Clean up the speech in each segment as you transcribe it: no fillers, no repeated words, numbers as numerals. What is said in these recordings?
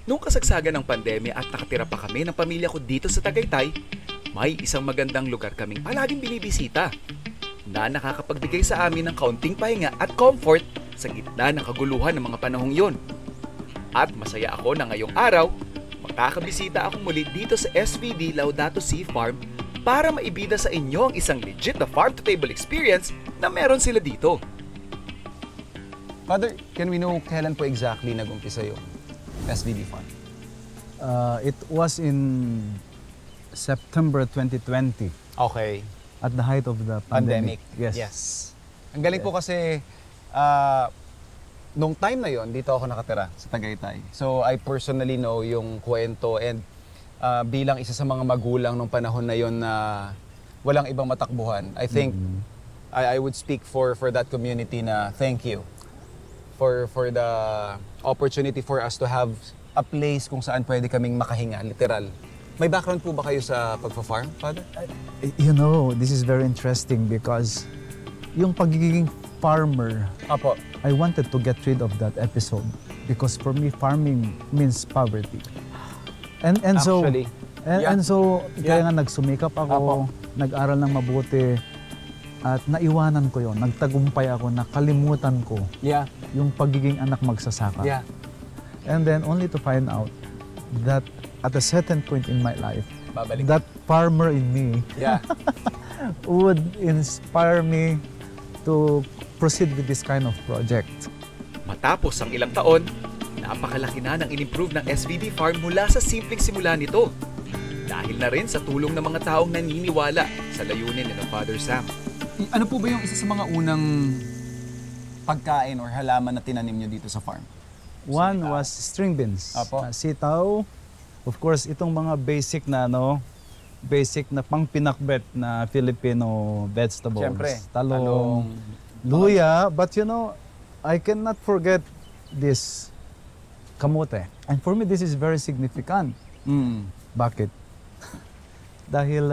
Nung kasagsagan ng pandemya at nakatira pa kami ng pamilya ko dito sa Tagaytay, may isang magandang lugar kaming palaging binibisita na nakakapagbigay sa amin ng kaunting pahinga at comfort sa gitna ng kaguluhan ng mga panahong yon. At masaya ako na ngayong araw, makakabisita ako muli dito sa SVD Laudato Si Farm para maibida sa inyo ang isang legit na farm-to-table experience na meron sila dito. Father, can we know kailan po exactly nag-umpisa yung SVD Farm? It was in September 2020. Okay. At the height of the pandemic. Yes. Ang galing po kasi nung time na yon dito ako nakatira sa Tagaytay. So I personally know yung kwento and bilang isa sa mga magulang nung panahon na yon na walang ibang matakbuhan. I think I would speak for that community na thank you for the opportunity for us to have a place kung saan pwede kaming makahinga, literal. May background po ba kayo sa pagfa-farm, Father? You know, this is very interesting because yung pagiging farmer, Apo. I wanted to get rid of that episode because for me, farming means poverty. And Actually, so kaya nga nagsumikap ako, nag-aral ng mabuti at naiwanan ko yon. Nagtagumpay ako, nakalimutan ko yung pagiging anak magsasaka. And then only to find out that at a certain point in my life, that farmer in me would inspire me to proceed with this kind of project. Matapos ang ilang taon, napakalaki na ng in-improve ng SVD Farm mula sa simpleng simula nito. Dahil na rin sa tulong ng mga taong naniniwala sa layunin ni Father Sam. Ano po ba yung isa sa mga unang pagkain or halaman na tinanim nyo dito sa farm? One was string beans, sitaw. Of course, itong mga basic na pang-pinakbet na Filipino vegetables. Siyempre, talong, luya. But you know, I cannot forget this kamote. And for me, this is very significant. Bakit? Dahil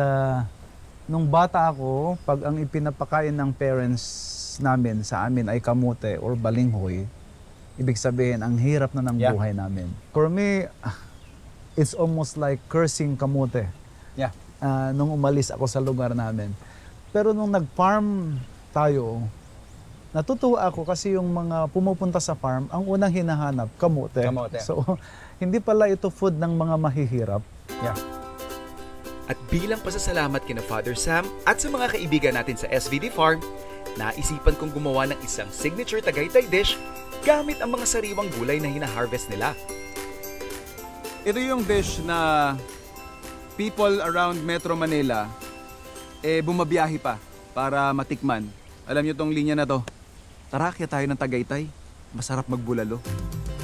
nung bata ako, pag ang ipinapakain ng parents namin sa amin ay kamote or balinghoy, ibig sabihin, ang hirap na ng buhay namin. For me, it's almost like cursing kamote. Nung umalis ako sa lugar namin. Pero nung nag-farm tayo, natutuwa ako kasi yung mga pumupunta sa farm, ang unang hinahanap, kamote. So, hindi pala ito food ng mga mahihirap. At bilang pasasalamat kina Father Sam at sa mga kaibigan natin sa SVD Farm, naisipan kong gumawa ng isang signature Tagaytay dish gamit ang mga sariwang gulay na hina-harvest nila. Ito yung dish na people around Metro Manila bumabiyahe pa para matikman. Alam niyo tong linya na to. Tara, kaya tayo ng Tagaytay. Masarap magbulalo.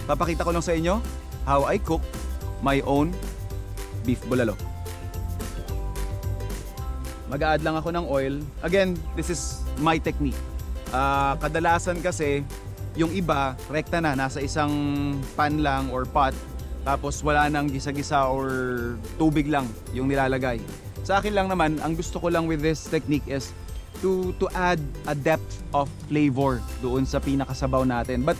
Papakita ko lang sa inyo how I cook my own beef bulalo. Mag-a-add lang ako ng oil. Again, this is my technique. Kadalasan kasi yung iba, rekta na, nasa isang pan lang or pot. Tapos wala nang gisa-gisa or tubig lang yung nilalagay. Sa akin lang naman, ang gusto ko lang with this technique is to add a depth of flavor doon sa pinakasabaw natin. But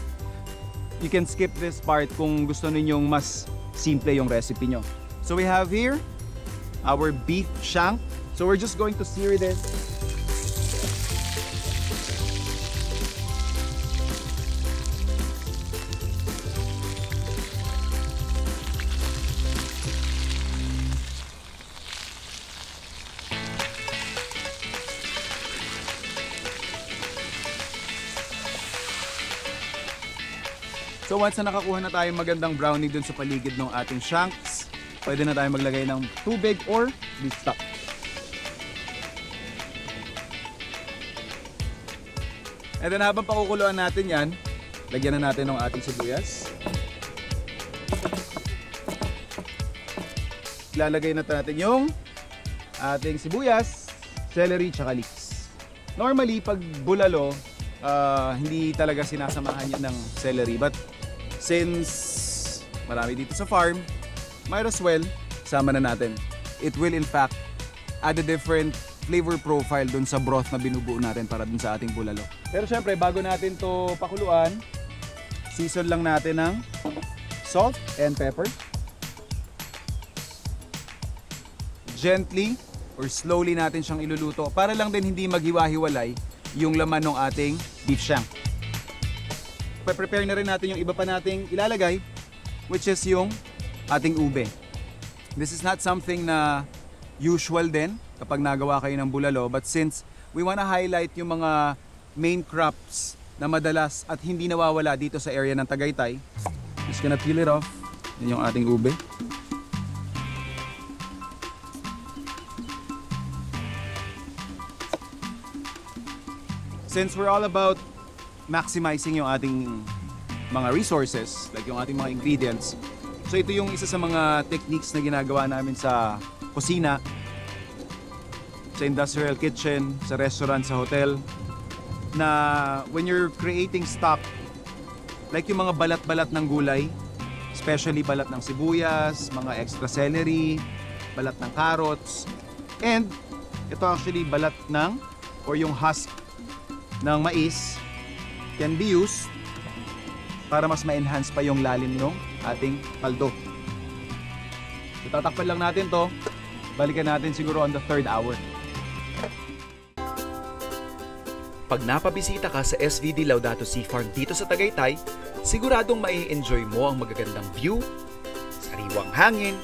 you can skip this part kung gusto ninyong mas simple yung recipe nyo. So we have here our beef shank. So we're just going to sear this. So once na nakakuha na tayong magandang brownie dun sa paligid ng ating shanks, pwede na tayo maglagay ng tubig or beef stock. And then habang pakukuluan natin yan, lagyan na natin ng ating sibuyas. Ilalagay na natin yung ating sibuyas, celery, tsaka leeks. Normally, pag bulalo, hindi talaga sinasamahan yan ng celery. But since marami dito sa farm, might as well, sama na natin. It will in fact add a different flavor profile dun sa broth na binubuo natin para dun sa ating bulalo. Pero syempre, bago natin to pakuluan, season lang natin ng salt and pepper. Gently or slowly natin siyang iluluto para lang din hindi maghiwa-hiwalay yung laman ng ating beef shank. Prepare na rin natin yung iba pa nating ilalagay, which is yung ating ube. This is not something na usual din kapag nagawa kayo ng bulalo, but since we wanna highlight yung mga main crops na madalas at hindi nawawala dito sa area ng Tagaytay, just gonna peel it off. Yan yung ating ube. Since we're all about maximizing yung ating mga resources, like yung ating mga ingredients, so ito yung isa sa mga techniques na ginagawa namin sa kusina, sa industrial kitchen, sa restaurant, sa hotel, na when you're creating stock, like yung mga balat-balat ng gulay, especially balat ng sibuyas, mga extra celery, balat ng carrots, and ito actually balat ng, or yung husk ng mais, can be used para mas ma-enhance pa yung lalim ng ating paldo. So, tatakpan lang natin to. Balikan natin siguro on the 3rd hour. Pag napabisita ka sa SVD Laudato Sea Farm dito sa Tagaytay, siguradong mai-enjoy mo ang magagandang view, sariwang hangin,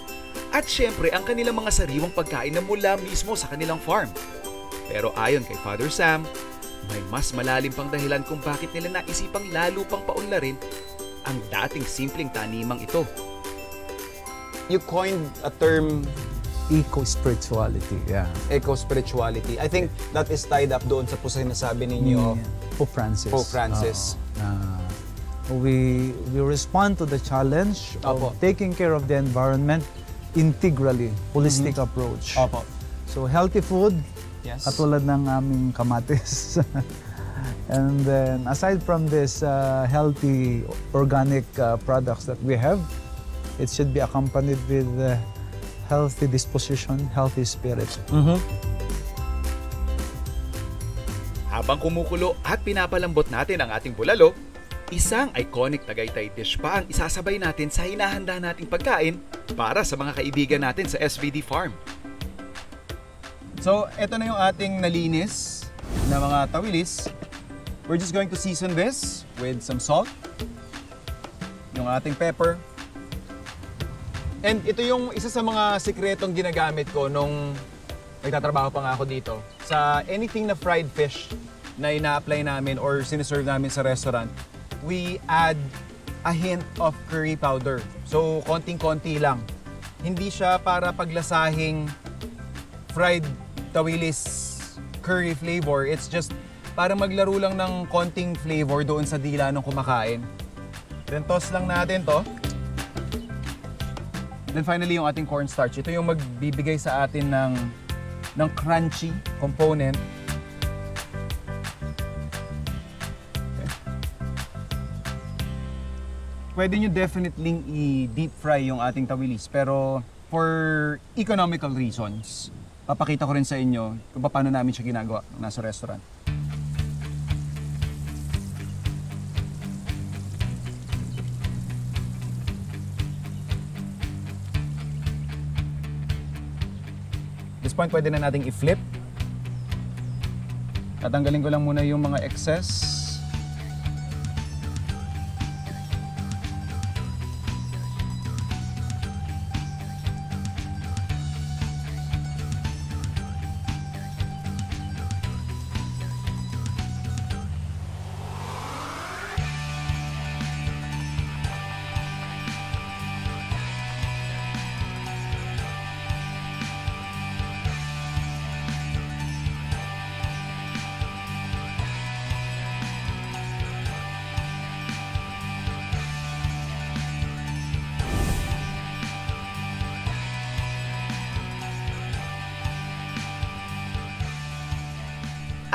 at syempre ang kanilang mga sariwang pagkain na mula mismo sa kanilang farm. Pero ayon kay Father Sam, may mas malalim pang dahilan kung bakit nila naisipang lalo pang paunlarin ang dating simpleng tanimang ito. You coined a term, Eco-spirituality, yeah. eco-spirituality. I think that is tied up doon sa po sinasabi ninyo, Pope Francis. Pope Francis. We respond to the challenge Opo. of taking care of the environment integrally, holistic approach. Opo. So healthy food, Yes. katulad ng aming kamatis. And then aside from this healthy organic products that we have, it should be accompanied with healthy disposition, healthy spirit. Habang kumukulo at pinapalambot natin ang ating bulalo, isang iconic Tagaytay dish pa ang isasabay natin sa hinahanda nating pagkain para sa mga kaibigan natin sa SVD Farm. So, ito na yung ating nalinis na mga tawilis. We're just going to season this with some salt, yung ating pepper. And ito yung isa sa mga sikretong ginagamit ko nung nagtatrabaho pa nga ako dito. Sa anything na fried fish na ina-apply namin or siniserve namin sa restaurant, we add a hint of curry powder. So, konting-konti lang. Hindi siya para paglasahing fried tawilis curry flavor. It's just para maglaro lang ng konting flavor doon sa dila ng kumakain. Then toss lang natin to. Then finally yung ating cornstarch. Ito yung magbibigay sa atin ng crunchy component. Okay. Pwede nyo definitely i-deep fry yung ating tawilis, pero for economical reasons, papakita ko rin sa inyo kung paano namin siya ginagawa nasa restaurant. At this point, pwede na nating i-flip. Tatanggalin ko lang muna yung mga excess.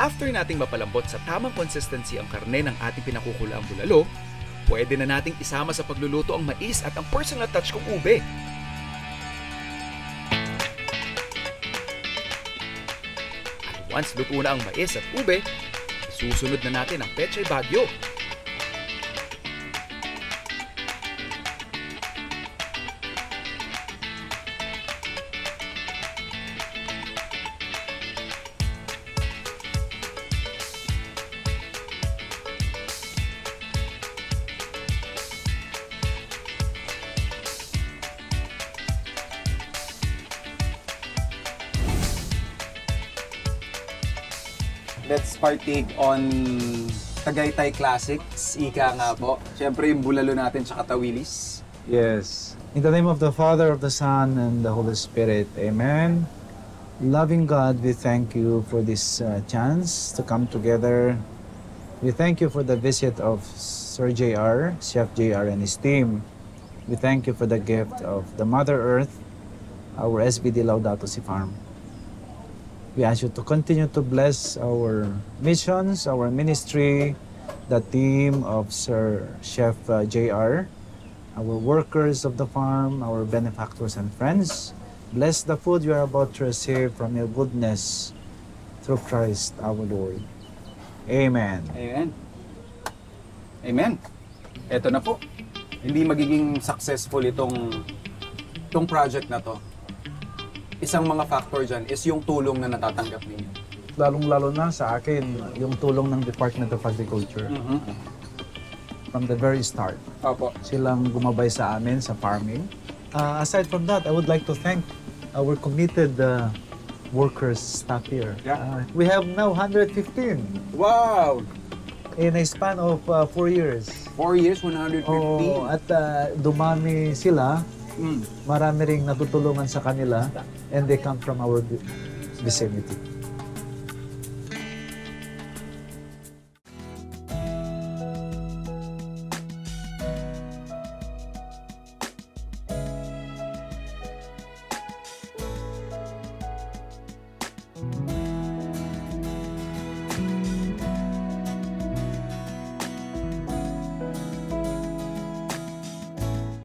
After nating mapalambot sa tamang consistency ang karne ng ating pinakukulaang bulalo, pwede na nating isama sa pagluluto ang mais at ang personal touch kong ube. At once luto na ang mais at ube, susunod na natin ang Pechay Baguio. let's partake on Tagaytay Classics. Ika nga po. Siyempre yung bulalo natin sa katawilis. Yes. In the name of the Father, of the Son, and the Holy Spirit. Amen. Loving God, we thank you for this chance to come together. We thank you for the visit of Sir JR, Chef JR and his team. We thank you for the gift of the Mother Earth, our SBD Laudato Si Farm. We ask you to continue to bless our missions, our ministry, the team of Sir Chef JR, our workers of the farm, our benefactors and friends. Bless the food you are about to receive from your goodness through Christ our Lord. Amen. Amen. Amen. Eto na po. Hindi magiging successful itong project na to. Isang mga factor dyan is yung tulong na natatanggap ninyo. Lalong-lalo na sa akin, yung tulong ng Department of Agriculture. From the very start. Opo. Silang gumabay sa amin sa farming. Aside from that, I would like to thank our committed workers, staff here. Yeah. We have now 115 Wow! in a span of 4 years. 4 years, 150. Oh, at dumami sila, marami ring natutulungan sa kanila, and they come from our vicinity.